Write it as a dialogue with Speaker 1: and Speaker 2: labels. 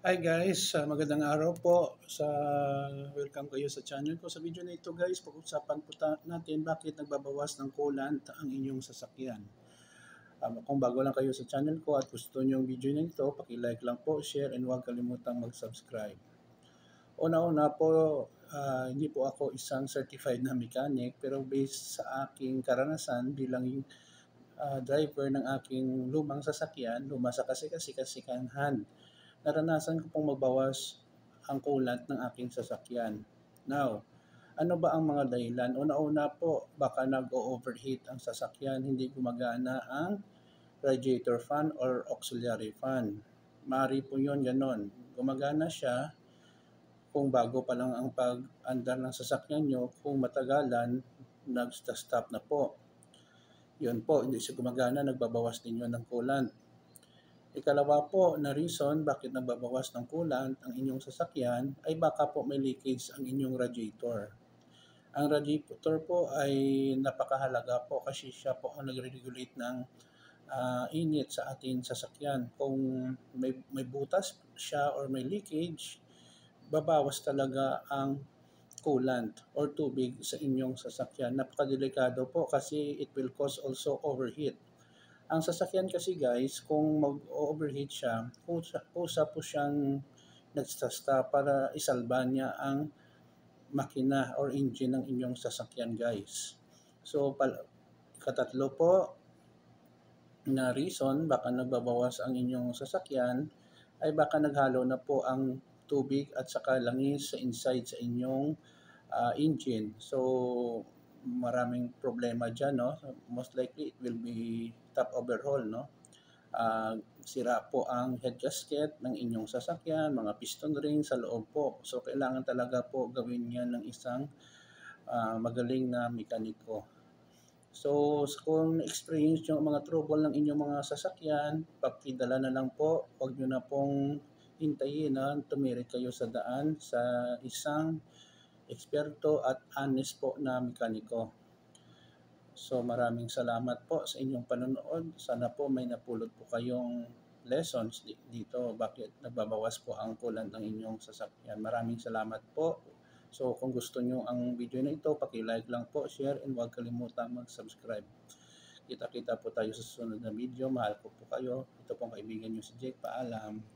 Speaker 1: Hi guys, magandang araw po. Welcome kayo sa channel ko. Sa video na ito guys, pag-usapan po natin bakit nagbabawas ng coolant ang inyong sasakyan. Kung bago lang kayo sa channel ko at gusto niyo yung video na ito, paki-like lang po, share, and huwag kalimutang mag-subscribe. Una-una po, hindi po ako isang certified na mechanic, pero based sa aking karanasan bilang driver ng aking lumang sasakyan, luma sa kasi-kasi-kasikanhan, naranasan ko pong magbawas ang coolant ng aking sasakyan. Now, ano ba ang mga dahilan? Una-una po, baka nag-overheat ang sasakyan, hindi gumagana ang radiator fan or auxiliary fan. Maaari po yun, ganon. Gumagana siya kung bago pa lang ang pag-andar ng sasakyan nyo, kung matagalan, nag-stop na po. Yun po, hindi siya gumagana, nagbabawas din yun ng coolant. Ikalawa po na reason bakit nagbabawas ng coolant ang inyong sasakyan ay baka po may leakage ang inyong radiator. Ang radiator po ay napakahalaga po kasi siya po ang nagre-regulate ng init sa ating sasakyan. Kung may butas siya or may leakage, babawas talaga ang coolant or tubig sa inyong sasakyan. Napakadelikado po kasi it will cause also overheat. Ang sasakyan kasi guys, kung mag-overheat siya, kusa po siyang nagstasta para isalba niya ang makina or engine ng inyong sasakyan guys. So, katatlo po na reason baka nagbabawas ang inyong sasakyan ay baka naghalo na po ang tubig at saka langis sa inside sa inyong engine. So, maraming problema dyan, no? Most likely, it will be top overhaul, no? Sira po ang head gasket ng inyong sasakyan, mga piston ring sa loob po. So, kailangan talaga po gawin yan ng isang magaling na mekaniko. So, kung na-experience yung mga trouble ng inyong mga sasakyan, pagkidala na lang po, huwag nyo na pong hintayin na tumirik kayo sa daan sa isang eksperto at honest po na mekaniko. So maraming salamat po sa inyong panonood. Sana po may napulot po kayong lessons dito bakit nagbabawas po ang coolant ng inyong sasakyan. Maraming salamat po. So kung gusto nyo ang video na ito, paki-like lang po, share, and huwag kalimutang mag-subscribe. Kita-kita po tayo sa susunod na video. Mahal ko po kayo. Ito pong kaibigan nyo si Jake. Paalam.